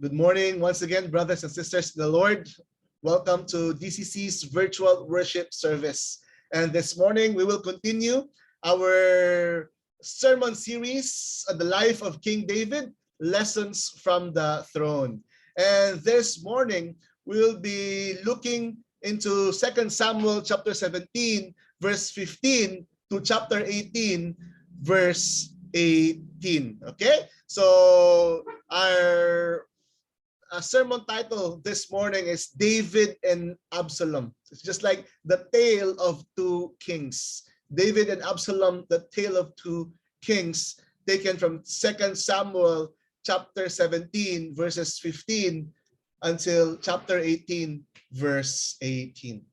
Good morning once again, brothers and sisters in the Lord. Welcome to DCC's virtual worship service. And this morning we will continue our sermon series on the life of King David, Lessons from the Throne. And this morning we will be looking into 2 Samuel chapter 17, verse 15 to chapter 18, verse 18. Okay? So our sermon title this morning is David and Absalom. It's just like the tale of two kings. David and Absalom, the tale of two kings, taken from 2 Samuel chapter 17, verses 15 until chapter 18, verse 18.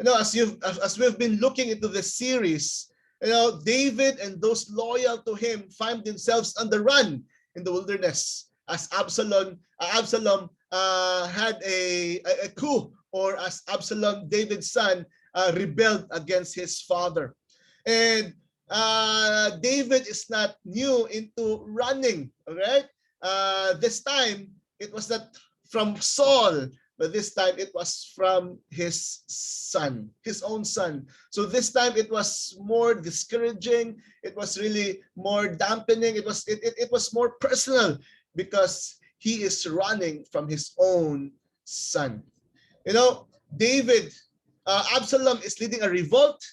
As we've been looking into this series, David and those loyal to him find themselves on the run in the wilderness, as Absalom had a coup, or as Absalom, David's son, rebelled against his father. And David is not new into running, all right? This time, it was not from Saul, but this time it was from his son, his own son. So this time it was more discouraging. It was really more dampening. It was more personal, because he is running from his own son. Absalom is leading a revolt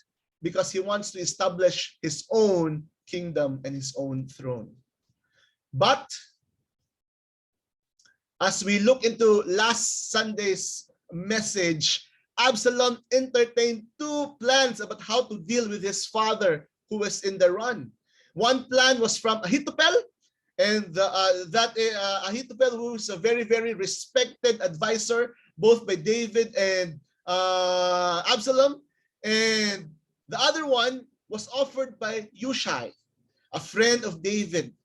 because he wants to establish his own kingdom and his own throne. But as we look into last Sunday's message, Absalom entertained two plans about how to deal with his father who was in the run. One plan was from Ahithophel, and Ahithophel, who is a very, very respected advisor, both by David and Absalom. And the other one was offered by Hushai, a friend of David,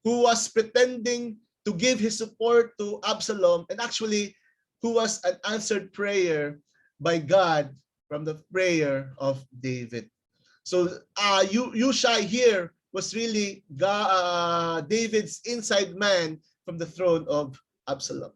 who was pretending to give his support to Absalom, and actually who was an answered prayer by God from the prayer of David. So Hushai here was really David's inside man from the throne of Absalom.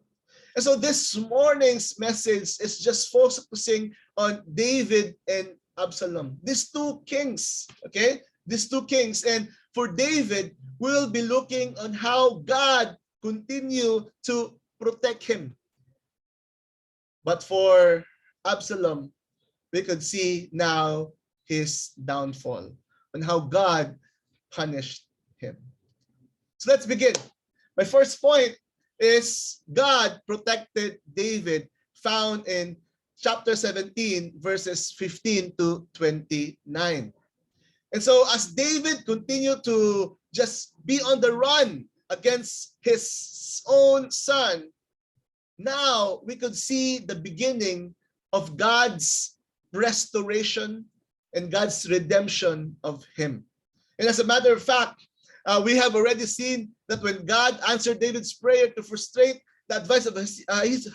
And so this morning's message is just focusing on David and Absalom, these two kings, okay? These two kings. And for David, we'll be looking on how God continue to protect him. But for Absalom, we could see now his downfall, and how God punished him. So let's begin. My first point is God protected David, found in chapter 17, verses 15 to 29. And so as David continued to just be on the run against his own son, now we could see the beginning of God's restoration and God's redemption of him. And as a matter of fact, we have already seen that when God answered David's prayer to frustrate the advice of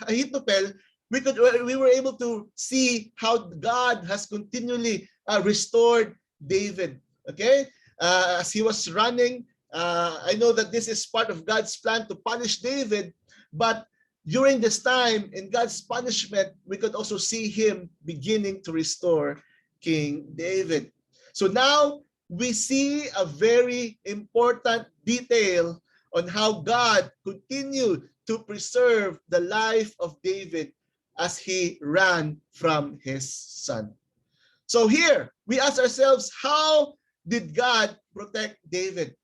Ahithophel, we were able to see how God has continually restored David. Okay, as he was running, I know that this is part of God's plan to punish David, but during this time in God's punishment, we could also see him beginning to restore King David. So now we see a very important detail on how God continued to preserve the life of David as he ran from his son. So here, we ask ourselves, how did God protect David?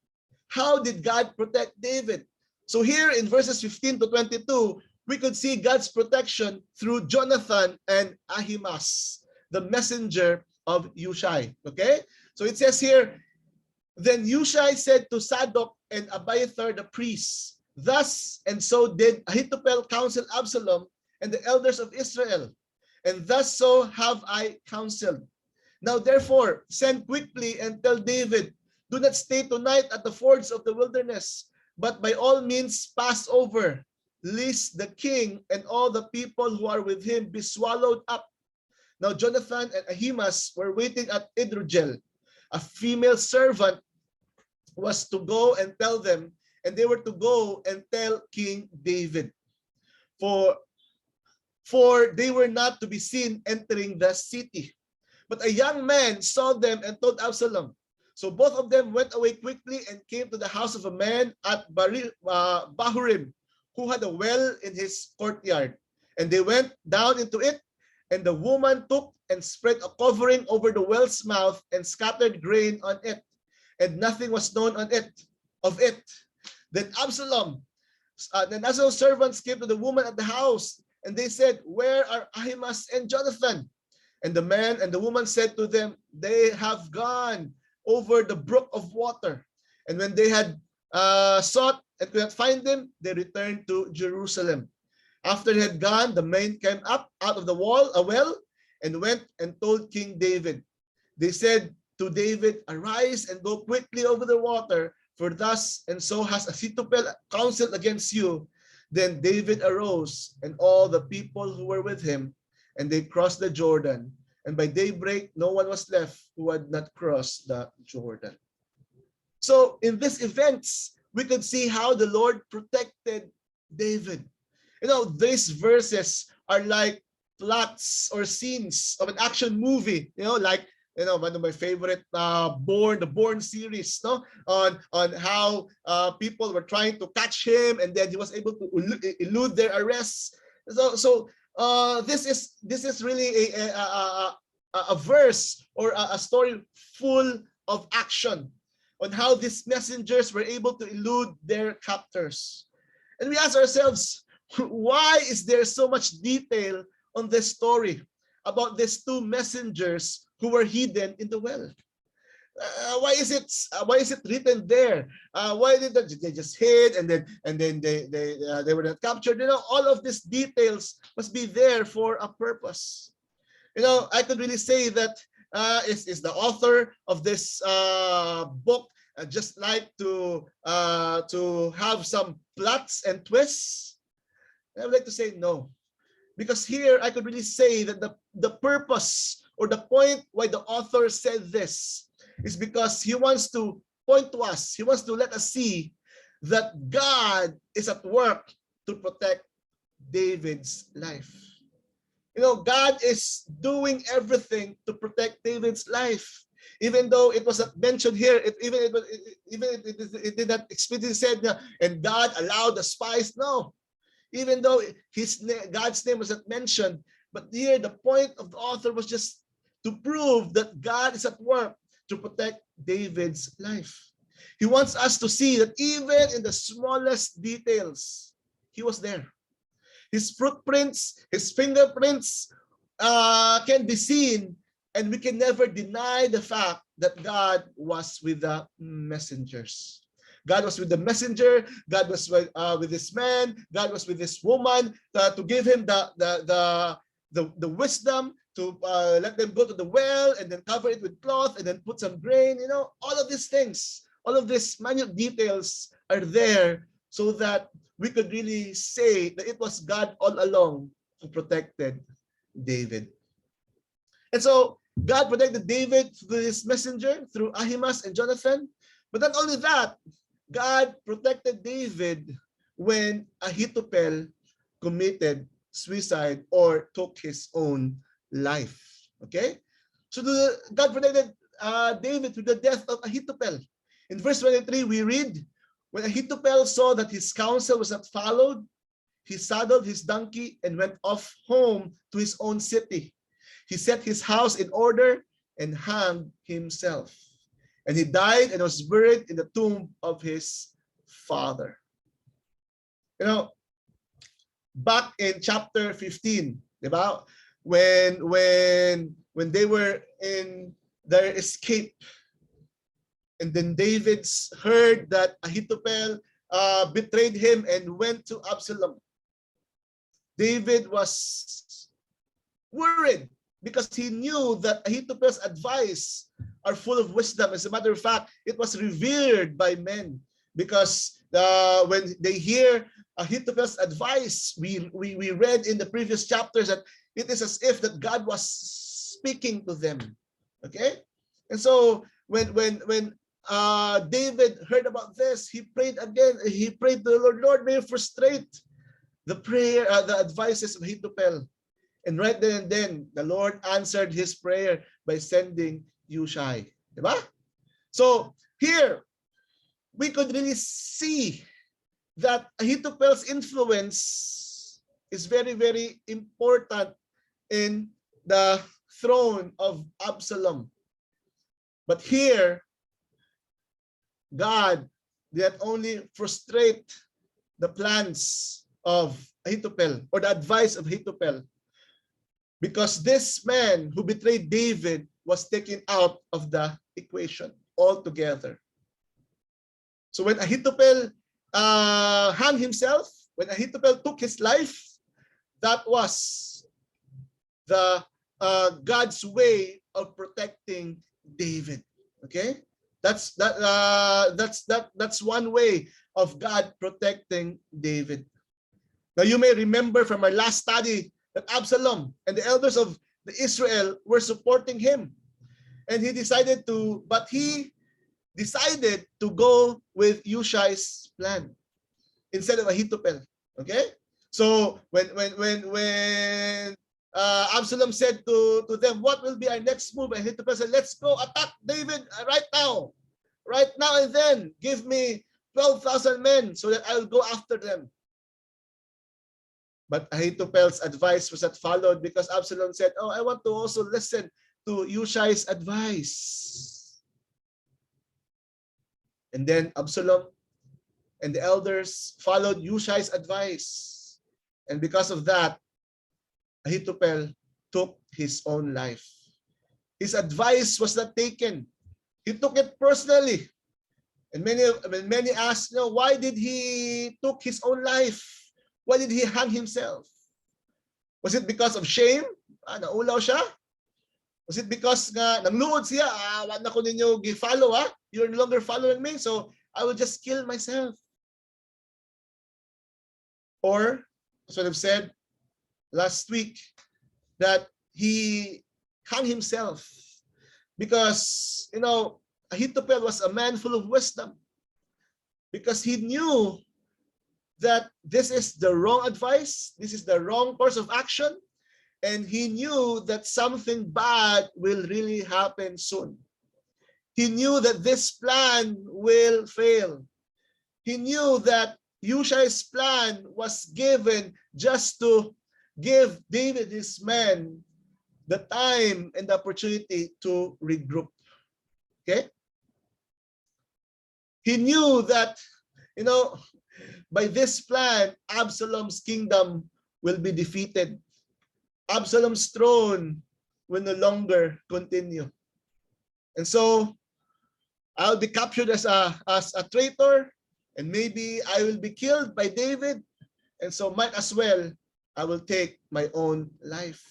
How did God protect David? So here in verses 15 to 22, we could see God's protection through Jonathan and Ahimaaz, the messenger of Hushai. Okay? So it says here, then Hushai said to Zadok and Abiathar the priests, thus and so did Ahithophel counsel Absalom and the elders of Israel, and thus so have I counseled. Now therefore send quickly and tell David, do not stay tonight at the fords of the wilderness, but by all means pass over, lest the king and all the people who are with him be swallowed up. Now Jonathan and Ahimaaz were waiting at Idrogel. A female servant was to go and tell them, and they were to go and tell King David. For they were not to be seen entering the city. But a young man saw them and told Absalom. So both of them went away quickly and came to the house of a man at Bahurim, who had a well in his courtyard. And they went down into it, and the woman took and spread a covering over the well's mouth and scattered grain on it, and nothing was known on it of it. Then Absalom's servants came to the woman at the house, and they said, "Where are Ahimaaz and Jonathan?" And the man and the woman said to them, "They have gone over the brook of water." And when they had sought and could not find them, they returned to Jerusalem. After they had gone, the men came up out of the well, and went and told King David. They said to David, "Arise and go quickly over the water, for thus and so has Ahithophel counseled against you." Then David arose, and all the people who were with him, and they crossed the Jordan. And by daybreak, no one was left who had not crossed the Jordan. So in these events, we could see how the Lord protected David. These verses are like plots or scenes of an action movie, like one of my favorite the Bourne series, on how people were trying to catch him, and then he was able to elude their arrests. So this is really a verse or a story full of action on how these messengers were able to elude their captors. And we ask ourselves, why is there so much detail on this story about these two messengers who were hidden in the well? Why is it written there? Why did they just hid, and then they were not captured? All of these details must be there for a purpose. I could really say that is the author of this book just like to have some plots and twists? I would like to say no, because here I could really say that the purpose or the point why the author said this is because he wants to point to us, he wants to let us see that God is at work to protect David's life. God is doing everything to protect David's life. Even though it was not mentioned here, it did not explicitly said, and God allowed the spies. No, even though God's name was not mentioned, but here the point of the author was just to prove that God is at work to protect David's life. He wants us to see that even in the smallest details, he was there. His footprints, his fingerprints can be seen, and we can never deny the fact that God was with the messengers. God was with the messenger. God was with this man. God was with this woman to give him the wisdom to let them go to the well and then cover it with cloth and then put some grain. All of these things, all of these minute details are there so that we could really say that it was God all along who protected David. And so God protected David through his messenger, through Ahimaaz and Jonathan. But not only that, God protected David when Ahithophel committed suicide or took his own life. Okay? So God protected David through the death of Ahithophel. In verse 23, we read, when Ahithophel saw that his counsel was not followed, he saddled his donkey and went off home to his own city. He set his house in order and hanged himself. And he died and was buried in the tomb of his father. Back in chapter 15, diba? When they were in their escape, and then David heard that Ahithophel betrayed him and went to Absalom. David was worried because he knew that Ahithophel's advice are full of wisdom. As a matter of fact, it was revered by men because when they hear Ahithophel's advice, we read in the previous chapters that it is as if that God was speaking to them. Okay, and so when David heard about this, he prayed again. He prayed to the Lord, Lord, may you frustrate the advices of Ahithophel. And right then and then, the Lord answered his prayer by sending Hushai. Diba? So here, we could really see that Ahithophel's influence is very, very important in the throne of Absalom. But here, God did not only frustrate the plans of Ahithophel or the advice of Ahithophel, because this man who betrayed David was taken out of the equation altogether. So when Ahithophel hung himself, when Ahithophel took his life, that was the God's way of protecting David. Okay, that's one way of God protecting David. Now you may remember from our last study that Absalom and the elders of the Israel were supporting him, and he decided to go with Hushai's plan instead of Ahithophel. Okay, so when Absalom said to them, "What will be our next move?" And Ahithophel said, "Let's go attack David right now and then. Give me 12,000 men so that I will go after them." But Ahithophel's advice was not followed because Absalom said, "Oh, I want to also listen to Hushai's advice." And then Absalom and the elders followed Hushai's advice. And because of that, Ahithophel took his own life. His advice was not taken. He took it personally. And many asked, why did he took his own life? Why did he hang himself? Was it because of shame? Naulaw siya? Was it because nangluod siya? Wala na ko ninyo gi-follow, ha? You're no longer following me, so I will just kill myself. Or, as what I've said last week, that he hung himself because, Ahithophel was a man full of wisdom, because he knew that this is the wrong advice, this is the wrong course of action, and he knew that something bad will really happen soon. He knew that this plan will fail. He knew that Hushai's plan was given just to give David, his men, the time and the opportunity to regroup. Okay? He knew that, by this plan, Absalom's kingdom will be defeated. Absalom's throne will no longer continue. And so, I'll be captured as a traitor, and maybe I will be killed by David. And so, might as well, I will take my own life.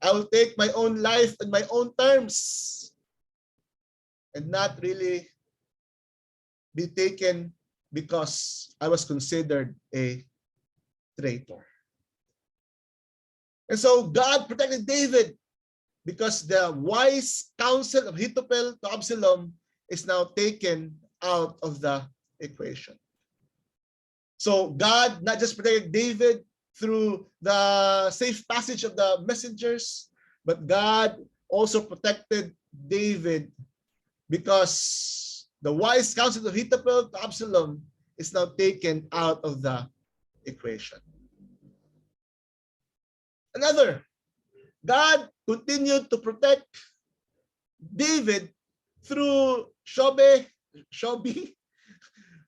I will take my own life on my own terms, and not really be taken because I was considered a traitor. And so God protected David because the wise counsel of Ahithophel to Absalom is now taken out of the equation. So God not just protected David through the safe passage of the messengers, but God also protected David because the wise counsel of Ahithophel to Absalom is now taken out of the equation. Another, God continued to protect David through Shobi,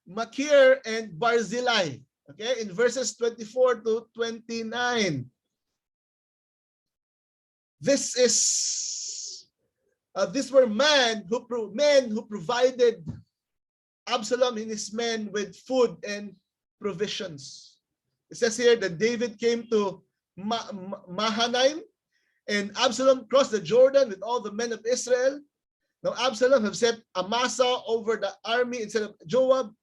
Machir, and Barzillai. Okay, in verses 24 to 29. These were men who provided Absalom and his men with food and provisions. It says here that David came to Mahanaim, and Absalom crossed the Jordan with all the men of Israel. Now Absalom have set Amasa over the army instead of Joab.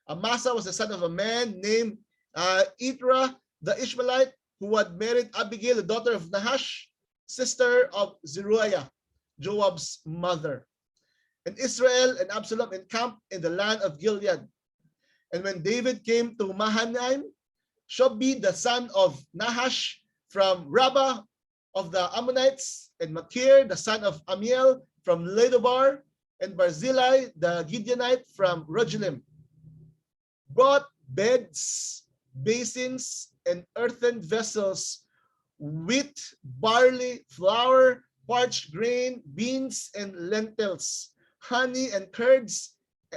Amasa was the son of a man named Itra the Ishmaelite, who had married Abigail, the daughter of Nahash, sister of Zeruiah, Joab's mother. And Israel and Absalom encamped in the land of Gilead. And when David came to Mahanaim, Shobi, the son of Nahash from Rabbah of the Ammonites, and Machir, the son of Amiel from Lodebar, and Barzillai, the Gideonite from Rogelim, brought beds, basins, and earthen vessels, wheat, barley, flour, parched grain, beans, and lentils, honey and curds,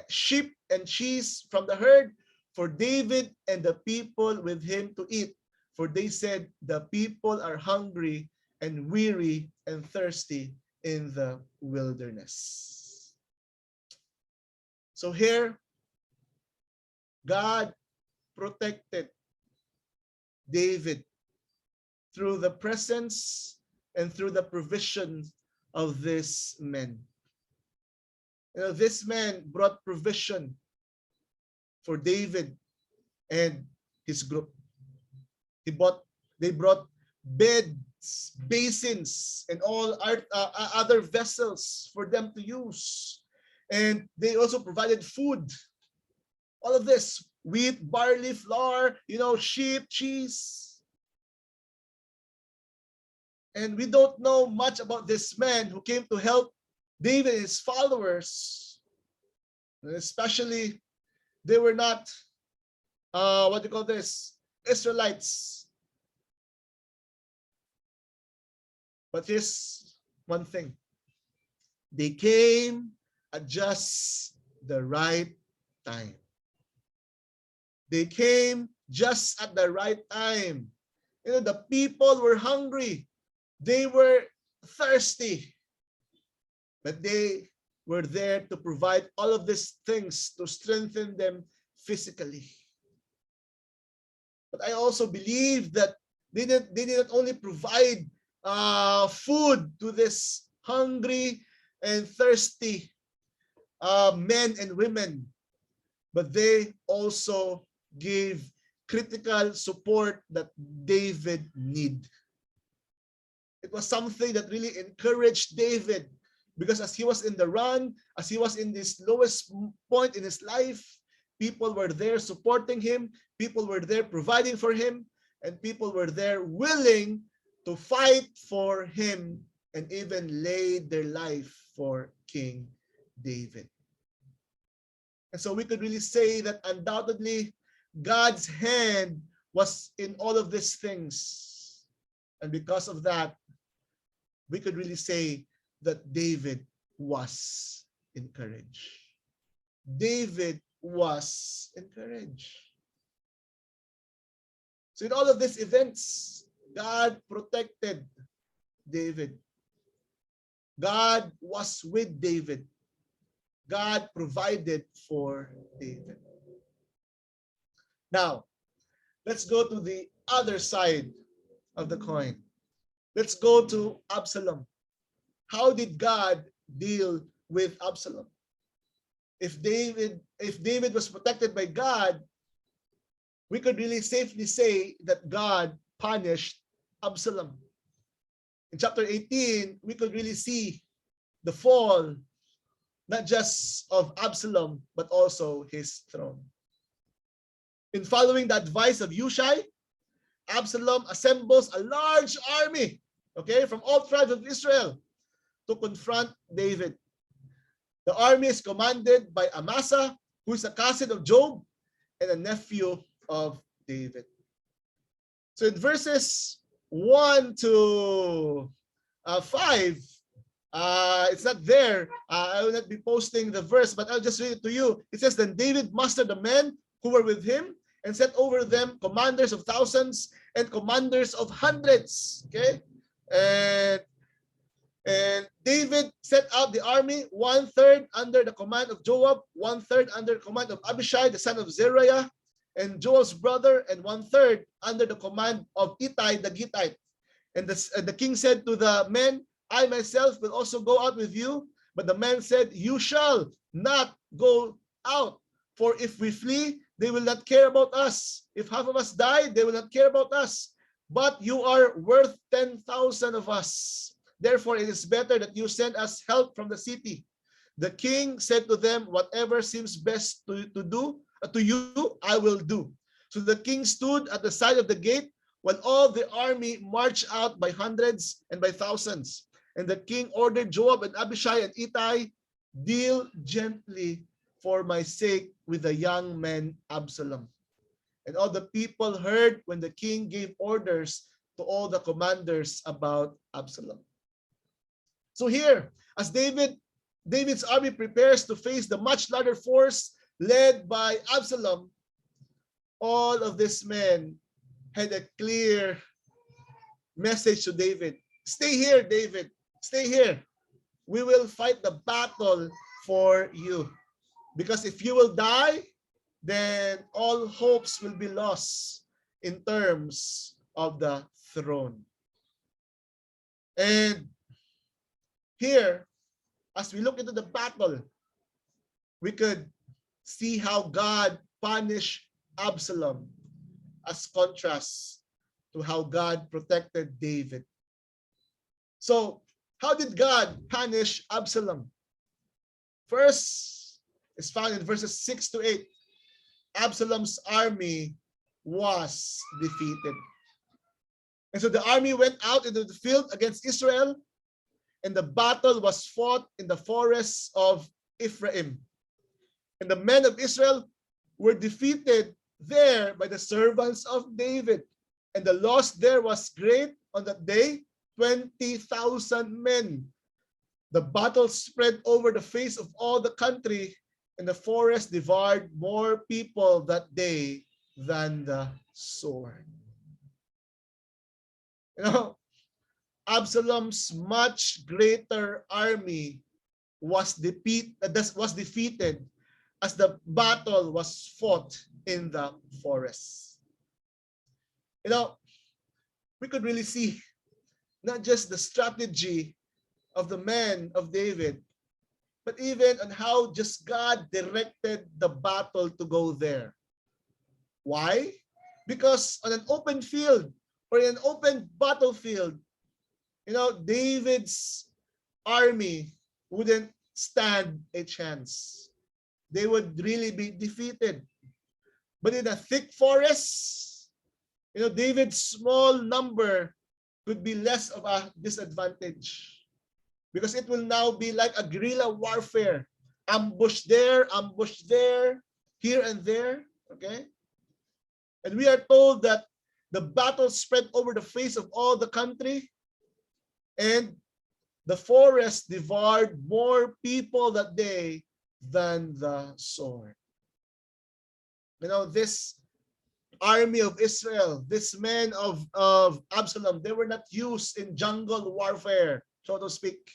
sheep and cheese from the herd, for David and the people with him to eat. For they said, the people are hungry and weary and thirsty in the wilderness. So here, God protected David through the presence and through the provision of this men. This man brought provision for David and his group. They brought beds, basins, and all other vessels for them to use. And they also provided food. All of this, wheat, barley, flour, sheep, cheese. And we don't know much about this man who came to help David and his followers. And especially, they were not, Israelites. But here's one thing. They came at just the right time. They came just at the right time. The people were hungry. They were thirsty. But they were there to provide all of these things to strengthen them physically. But I also believe that they didn't only provide food to this hungry and thirsty men and women, but they also gave critical support that David needed. It was something that really encouraged David, because as he was in the run, as he was in this lowest point in his life, people were there supporting him, people were there providing for him, and people were there willing to fight for him and even lay their life for King David. And so we could really say that undoubtedly God's hand was in all of these things. And because of that, we could really say that David was encouraged. David was encouraged. So in all of these events, God protected David. God was with David. God provided for David. Now, let's go to the other side of the coin. Let's go to Absalom. How did God deal with Absalom? If David was protected by God, we could really safely say that God punished Absalom. In chapter 18, we could really see the fall, not just of Absalom, but also his throne. In following the advice of Hushai, Absalom assembles a large army, from all tribes of Israel to confront David. The army is commanded by Amasa, who is a cousin of Job and a nephew of David. So in verses 1 to 5, it's not there. I will not be posting the verse, but I'll just read it to you. It says, then David mustered the men who were with him and set over them commanders of thousands and commanders of hundreds. Okay? And David set out the army, 1/3 under the command of Joab, 1/3 under the command of Abishai, the son of Zeruiah, and Joab's brother, and 1/3 under the command of Ittai the Gittite. And the king said to the men, I myself will also go out with you. But the men said, you shall not go out. For if we flee, they will not care about us. If half of us die, they will not care about us. But you are worth 10,000 of us. Therefore, it is better that you send us help from the city. The king said to them, whatever seems best to you, I will do. So the king stood at the side of the gate while all the army marched out by hundreds and by thousands. And the king ordered Joab and Abishai and Ittai, deal gently for my sake with the young man Absalom. And all the people heard when the king gave orders to all the commanders about Absalom. So here, as David's army prepares to face the much larger force led by Absalom, all of these men had a clear message to David. Stay here, David. Stay here. We will fight the battle for you. Because if you will die, then all hopes will be lost in terms of the throne. And here, as we look into the battle, we could see how God punished Absalom as contrast to how God protected David. So, how did God punish Absalom? First is found in verses 6 to 8. Absalom's army was defeated. And so the army went out into the field against Israel, and the battle was fought in the forests of Ephraim. And the men of Israel were defeated there by the servants of David. And the loss there was great on that day, 20,000 men. The battle spread over the face of all the country, and the forest devoured more people that day than the sword. You know, Absalom's much greater army was defeated as the battle was fought in the forest. You know, we could really see not just the strategy of the men of David, but even on how just God directed the battle to go there. Why? Because on an open field or in an open battlefield, you know, David's army wouldn't stand a chance. They would really be defeated. But in a thick forest, you know, David's small number could be less of a disadvantage. Because it will now be like a guerrilla warfare. Ambush there, here and there. Okay? And we are told that the battle spread over the face of all the country, and the forest devoured more people that day than the sword. You know, this army of Israel, this men of Absalom, they were not used in jungle warfare, so to speak.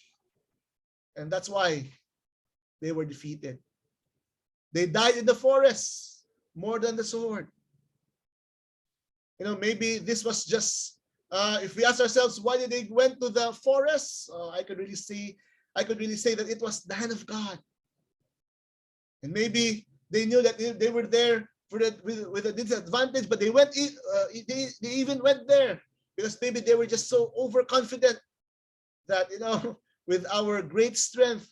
And that's why they were defeated. They died in the forest more than the sword. You know, maybe this was just, if we ask ourselves, why did they went to the forest? I could really say that it was the hand of God. And maybe they knew that they were there for with a disadvantage, but they even went there because maybe they were just so overconfident that, you know, with our great strength,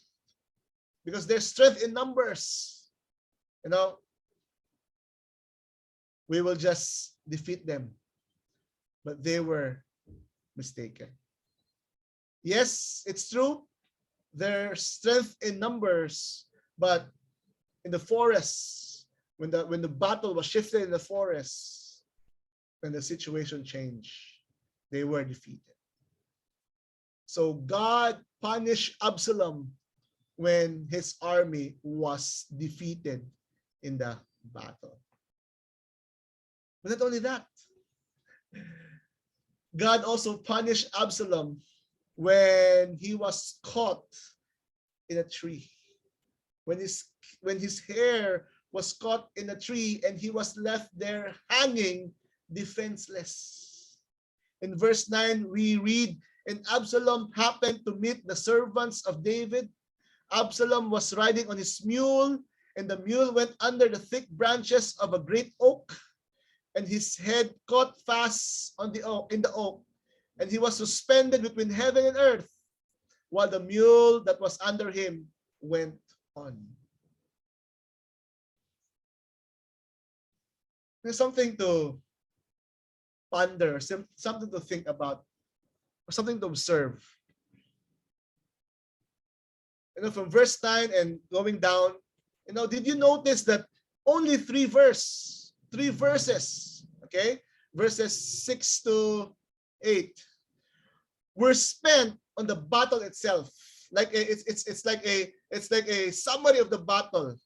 because there's strength in numbers, you know, we will just defeat them. But they were mistaken. Yes, it's true. There's strength in numbers, but in the forest, when the battle was shifted in the forest, when the situation changed, they were defeated. So God punished Absalom when his army was defeated in the battle. But not only that, God also punished Absalom when he was caught in a tree. When his hair was caught in a tree and he was left there hanging defenseless. In verse 9, we read, and Absalom happened to meet the servants of David. Absalom was riding on his mule, and the mule went under the thick branches of a great oak, and his head caught fast in the oak, and he was suspended between heaven and earth, while the mule that was under him went on. There's something to ponder, something to think about, or something to observe. From verse 9 and going down, did you notice that only three verses, okay, verses 6 to 8, were spent on the battle itself. It's like a summary of the battle,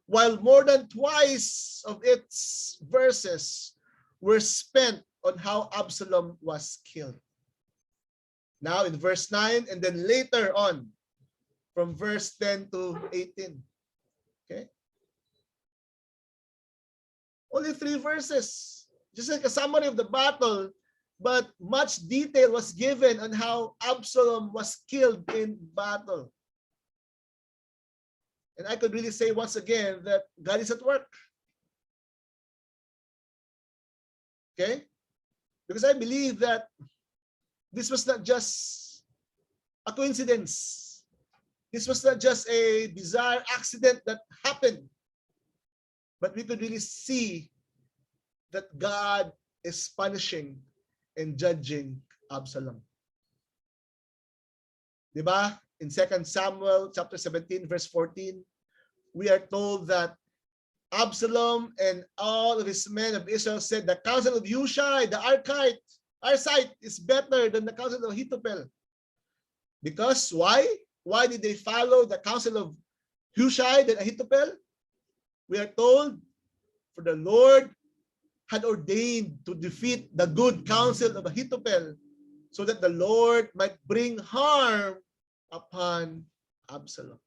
while more than twice of its verses were spent on how Absalom was killed. Now in verse 9, and then later on from verse 10 to 18. Okay? Only 3 verses. Just like a summary of the battle, but much detail was given on how Absalom was killed in battle. And I could really say once again that God is at work. Okay? Because I believe that this was not just a coincidence. This was not just a bizarre accident that happened. But we could really see that God is punishing and judging Absalom. Diba? In 2 Samuel chapter 17 verse 14, we are told that Absalom and all of his men of Israel said, the counsel of Hushai, the Archite, is better than the counsel of Ahithophel. Because why? Why did they follow the counsel of Hushai than Ahithophel? We are told, for the Lord had ordained to defeat the good counsel of Ahithophel, so that the Lord might bring harm upon Absalom.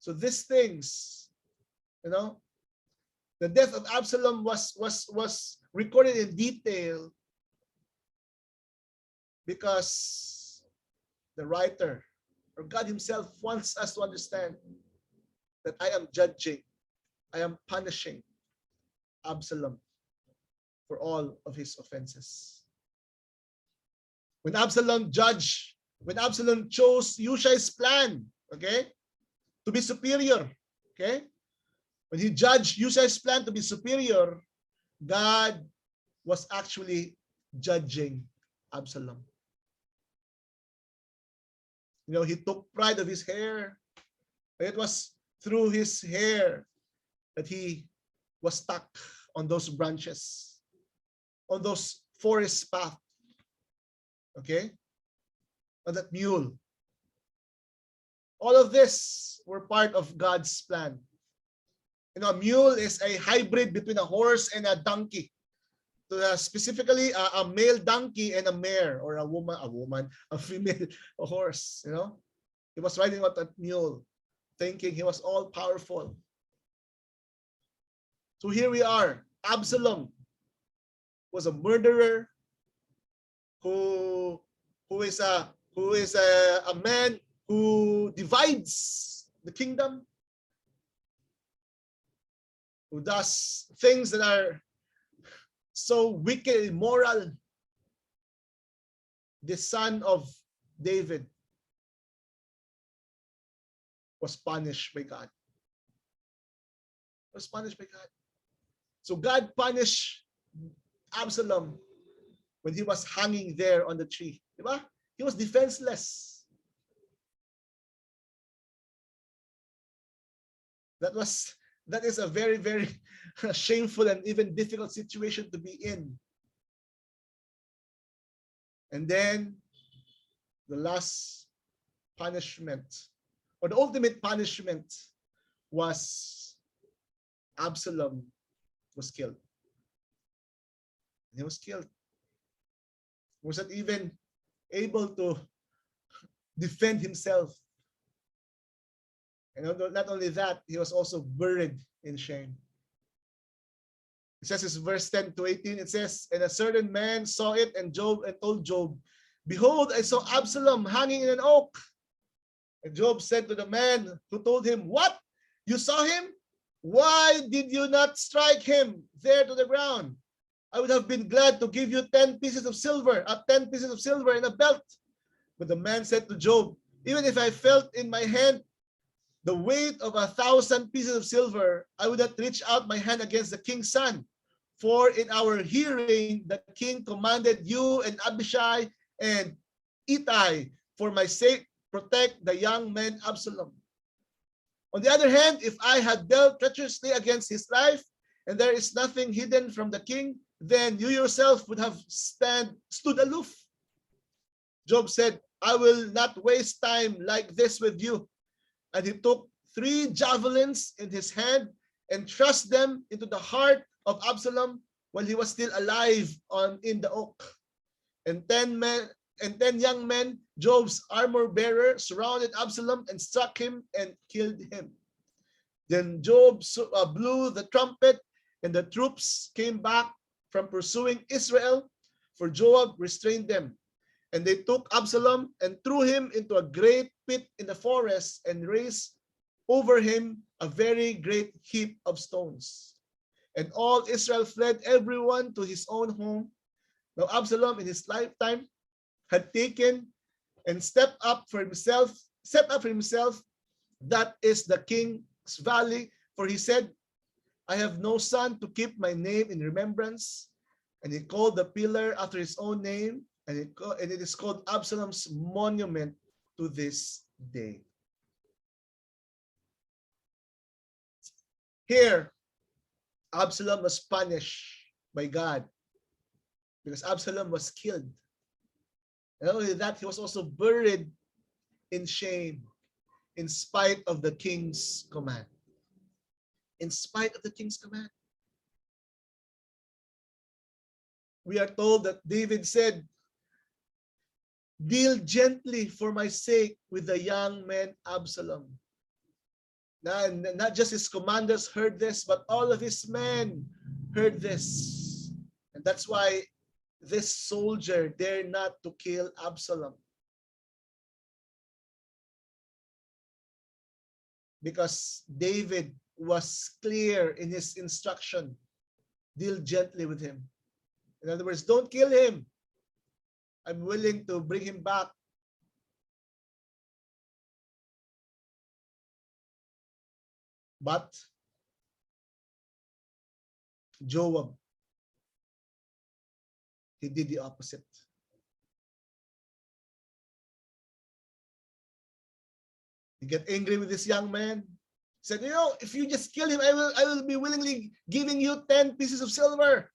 So these things, the death of Absalom was recorded in detail because the writer, or God himself, wants us to understand that I am judging, I am punishing Absalom for all of his offenses. When Absalom chose Hushai's plan, okay, to be superior, okay, when he judged Hushai's plan to be superior, God was actually judging Absalom. He took pride of his hair. It was through his hair that he was stuck on those branches, on those forest paths, okay, on that mule. All of this were part of God's plan. A mule is a hybrid between a horse and a donkey. Specifically, a male donkey and a mare, or a female, a horse. He was riding on that mule, thinking he was all powerful. So here we are. Absalom was a murderer who is a man who divides the kingdom, who does things that are so wicked, immoral. The son of David was punished by God. So God punished Absalom when he was hanging there on the tree. Diba? He was defenseless. That is a very, very shameful and even difficult situation to be in. And then the last punishment, or the ultimate punishment, was Absalom was killed. He was killed. He was not even able to defend himself. And not only that, he was also buried in shame. It says in verse 10 to 18, it says, and a certain man saw it and told Job, behold, I saw Absalom hanging in an oak. And Job said to the man who told him, what? You saw him? Why did you not strike him there to the ground? I would have been glad to give you 10 pieces of silver and a belt. But the man said to Job, Even if I felt in my hand the weight of 1,000 pieces of silver, I would not reach out my hand against the king's son. For in our hearing, the king commanded you and Abishai and Ittai, for my sake, protect the young man Absalom. On the other hand, if I had dealt treacherously against his life, and there is nothing hidden from the king, then you yourself would have stood aloof. Job said, I will not waste time like this with you. And he took 3 javelins in his hand and thrust them into the heart of Absalom while he was still alive in the oak. And 10 young men, Job's armor bearer, surrounded Absalom and struck him and killed him. Then Job blew the trumpet, and the troops came back from pursuing Israel, for Joab restrained them. And they took Absalom and threw him into a great pit in the forest and raised over him a very great heap of stones. And all Israel fled, everyone to his own home. Now Absalom in his lifetime had taken and set up for himself that is the king's valley, for he said, I have no son to keep my name in remembrance. And he called the pillar after his own name, and it is called Absalom's monument to this day. Here, Absalom was punished by God because Absalom was killed. And not only that, he was also buried in shame in spite of the king's command. In spite of the king's command. We are told that David said, deal gently for my sake with the young man Absalom. And not just his commanders heard this, but all of his men heard this. And that's why this soldier dared not to kill Absalom. Because David was clear in his instruction. Deal gently with him. In other words, don't kill him. I'm willing to bring him back. But Joab, he did the opposite. He got angry with this young man. He said, if you just kill him, I will be willingly giving you 10 pieces of silver.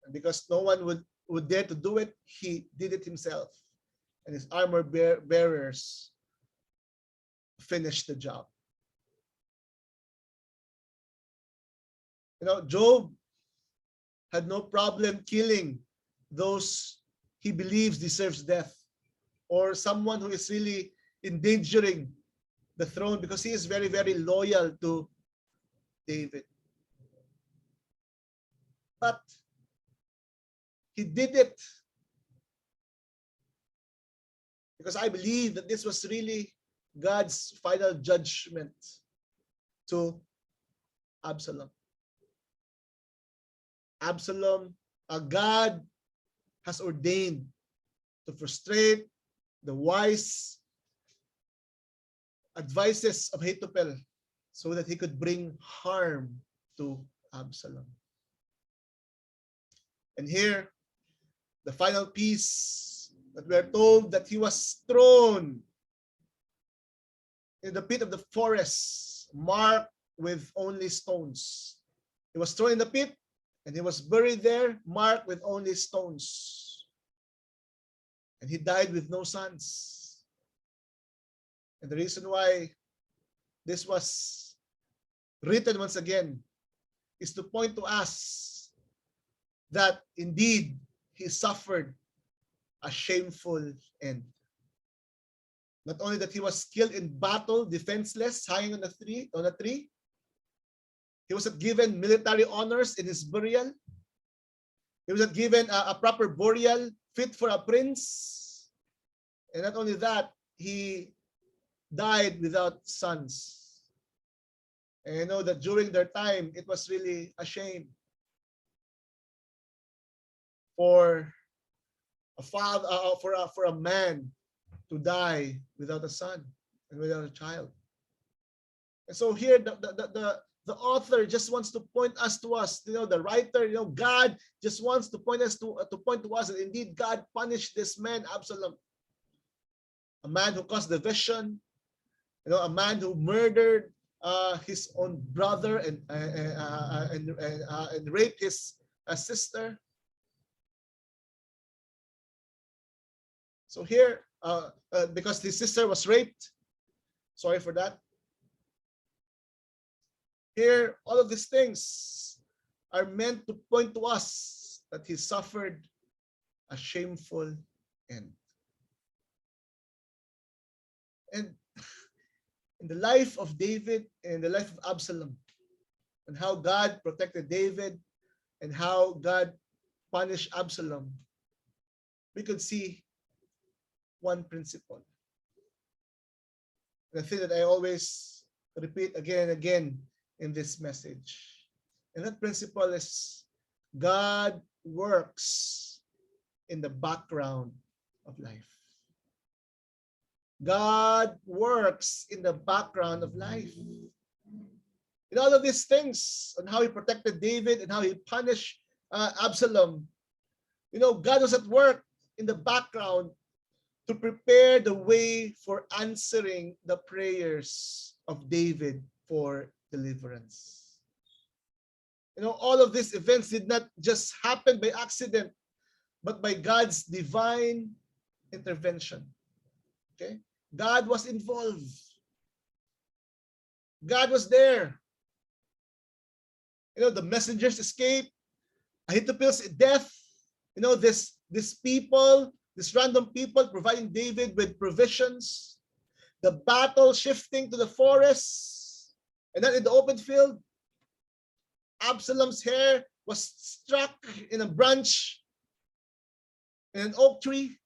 And because no one would dare to do it, he did it himself. And his armor bearers finished the job. Job had no problem killing those he believes deserves death, or someone who is really endangering the throne, because he is very, very loyal to David. But he did it because I believe that this was really God's final judgment to Absalom. Absalom, God has ordained to frustrate the wise advices of Ahithophel so that he could bring harm to Absalom. And here, the final piece that we are told that he was thrown in the pit of the forest, marked with only stones. He was thrown in the pit and he was buried there, marked with only stones. And he died with no sons. And the reason why this was written once again is to point to us that indeed he suffered a shameful end. Not only that he was killed in battle, defenseless, hanging on a tree, he was not given military honors in his burial. He was not given a proper burial fit for a prince. And not only that, he died without sons. And I know that during their time, it was really a shame for a father for a man to die without a son and without a child. And so here the author just wants to point us to us, the writer, God just wants to point us to point to us that indeed God punished this man Absalom, a man who caused division, a man who murdered his own brother and raped his sister. So here, because his sister was raped, sorry for that. Here, all of these things are meant to point to us that he suffered a shameful end. And in the life of David and the life of Absalom, and how God protected David and how God punished Absalom, we could see one principle. The thing that I always repeat again and again in this message. And that principle is God works in the background of life. God works in the background of life. In all of these things, on how he protected David and how he punished Absalom, God was at work in the background to prepare the way for answering the prayers of David for deliverance. All of these events did not just happen by accident, but by God's divine intervention. Okay? God was involved. God was there. The messengers escaped. Ahithophel's death. This people, this random people providing David with provisions. The battle shifting to the forest. And then in the open field, Absalom's hair was struck in a branch in an oak tree,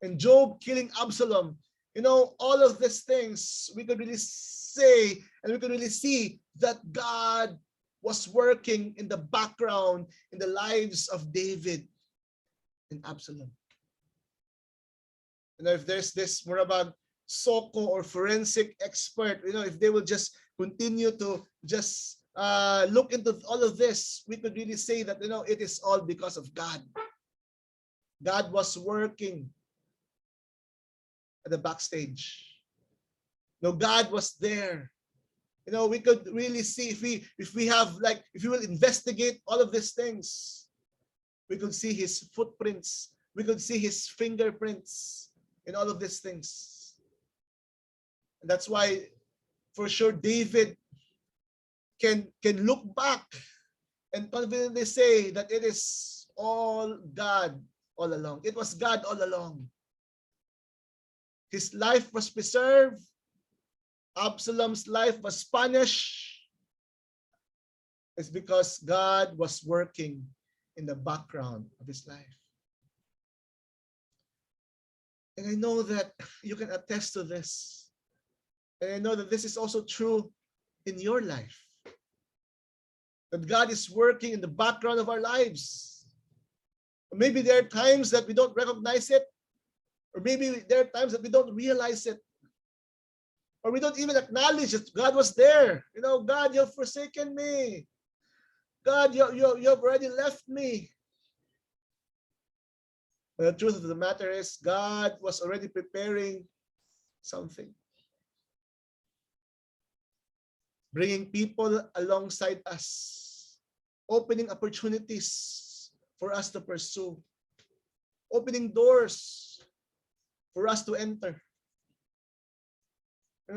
and Job killing Absalom. All of these things we could really say and we could really see that God was working in the background in the lives of David and Absalom. If there's this more about Soko or forensic expert, if they will just continue to just look into all of this, we could really say that it is all because of God. God was working at the backstage. God was there. We could really see if we will investigate all of these things, we could see his footprints, we could see his fingerprints in all of these things. And that's why for sure David can look back and confidently say that it is all God all along. It was God all along. His life was preserved. Absalom's life was punished. It's because God was working in the background of his life. And I know that you can attest to this. And I know that this is also true in your life. That God is working in the background of our lives. Maybe there are times that we don't recognize it. Or maybe there are times that we don't realize it. Or we don't even acknowledge that God was there. God, you've forsaken me. God, you've already left me. But the truth of the matter is, God was already preparing something. Bringing people alongside us. Opening opportunities for us to pursue. Opening doors for us to enter.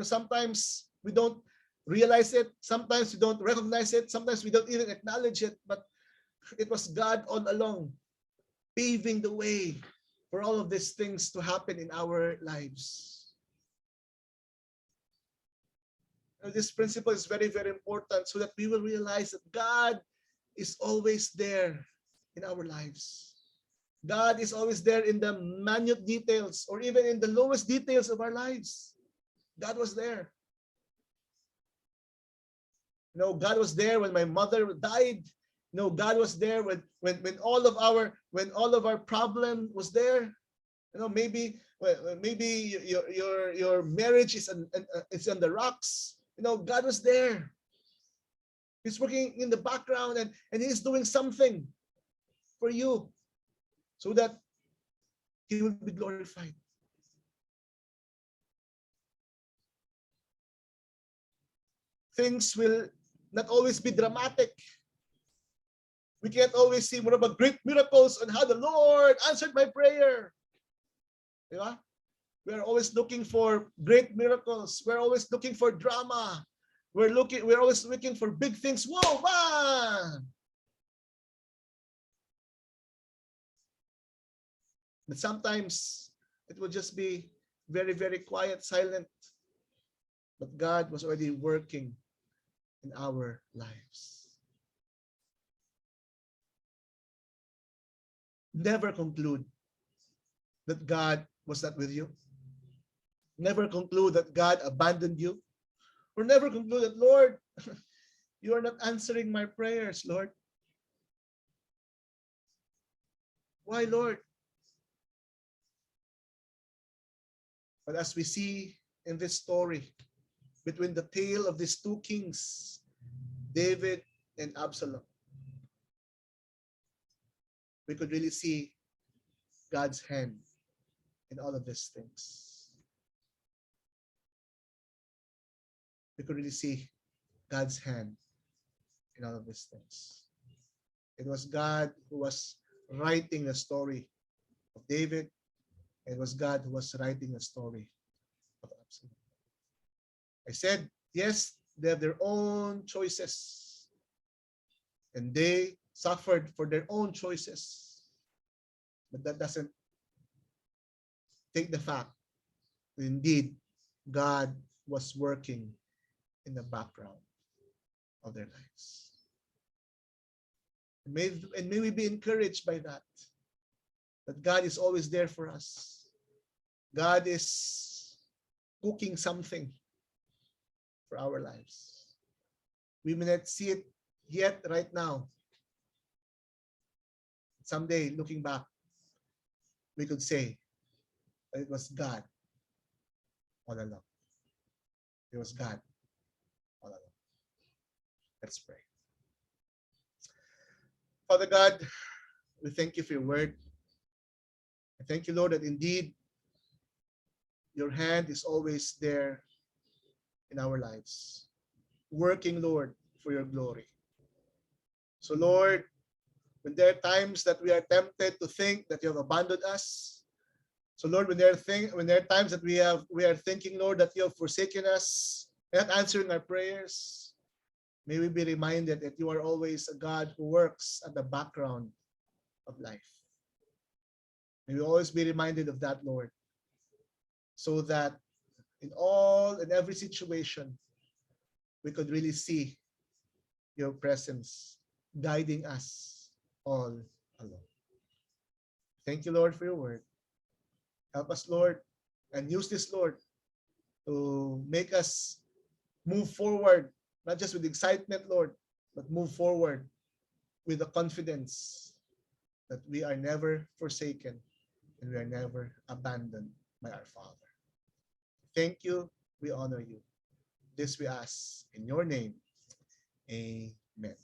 Sometimes we don't realize it. Sometimes we don't recognize it. Sometimes we don't even acknowledge it. But it was God all along paving the way for all of these things to happen in our lives. This principle is very, very important so that we will realize that God is always there in our lives. God is always there in the minute details or even in the lowest details of our lives. God was there. God was there when my mother died No, God was there when all of our problem was there. Maybe your marriage is it's on the rocks. God was there. He's working in the background, and he's doing something for you so that he will be glorified. Things will not always be dramatic. We can't always see more about great miracles on how the Lord answered my prayer. Diba? We are always looking for great miracles. We're always looking for drama. We're always looking for big things. Whoa, man! But sometimes it will just be very, very quiet, silent. But God was already working in our lives. Never conclude that God was not with you. Never conclude that God abandoned you. Or never conclude that, Lord, you are not answering my prayers, Lord. Why, Lord? But as we see in this story, between the tale of these two kings, David and Absalom, we could really see God's hand in all of these things. We could really see God's hand in all of these things. It was God who was writing the story of David. It was God who was writing the story of Absalom. I said, yes, they have their own choices. And they suffered for their own choices. But that doesn't take the fact that indeed God was working in the background of their lives. And may we be encouraged by that God is always there for us. God is cooking something for our lives. We may not see it yet right now. Someday, looking back, we could say that it was God all along. It was God all along. Let's pray. Father God, we thank you for your word. I thank you, Lord, that indeed your hand is always there in our lives, working, Lord, for your glory. So, Lord, when there are times that we are tempted to think that you have abandoned us, so Lord, when there are times that we are thinking, Lord, that you have forsaken us, not answering our prayers, may we be reminded that you are always a God who works at the background of life. May we always be reminded of that, Lord, so that in every situation, we could really see your presence guiding us all along. Thank you, Lord, for your word. Help us, Lord, and use this, Lord, to make us move forward, not just with excitement, Lord, but move forward with the confidence that we are never forsaken and we are never abandoned by our Father. Thank you. We honor you. This we ask in your name. Amen.